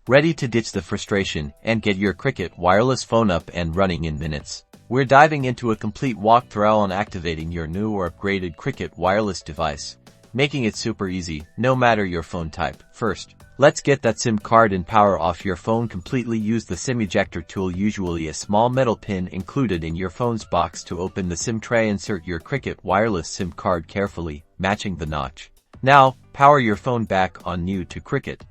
Ready to ditch the frustration and get your Cricket wireless phone up and running in minutes. We're diving into a complete walkthrough on activating your new or upgraded Cricket wireless device, making it super easy, no matter your phone type. First, let's get that SIM card and power off your phone completely. Use the SIM ejector tool, usually a small metal pin included in your phone's box, to open the SIM tray. Insert your Cricket wireless SIM card carefully, matching the notch. Now, power your phone back on. New to Cricket.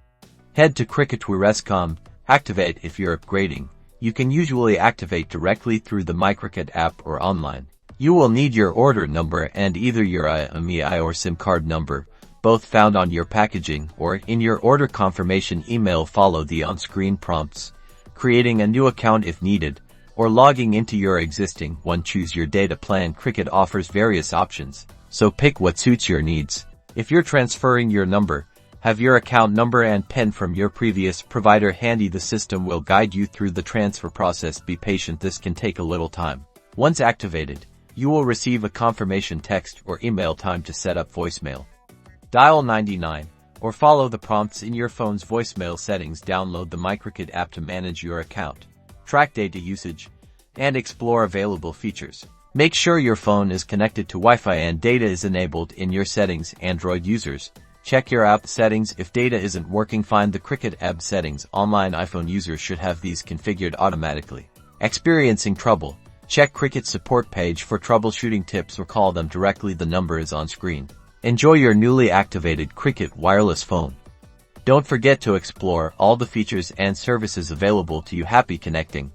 Head to cricketwire.com, activate. If you're upgrading, you can usually activate directly through the MyCricket app or online. You will need your order number and either your IMEI or SIM card number, both found on your packaging or in your order confirmation email. Follow the on-screen prompts, creating a new account if needed, or logging into your existing one. Choose your data plan. Cricket offers various options, so pick what suits your needs. If you're transferring your number, have your account number and PIN from your previous provider handy. The system will guide you through the transfer process. Be patient, this can take a little time. Once activated, you will receive a confirmation text or email. Time to set up voicemail. Dial 99 or follow the prompts in your phone's voicemail settings. Download the MyCricket app to manage your account, track data usage, and explore available features. Make sure your phone is connected to Wi-Fi and data is enabled in your settings. Android users, check your app settings. If data isn't working, find the Cricket app settings online. iPhone users should have these configured automatically. Experiencing trouble? Check Cricket support page for troubleshooting tips or call them directly. The number is on screen. Enjoy your newly activated Cricket wireless phone. Don't forget to explore all the features and services available to you. Happy connecting.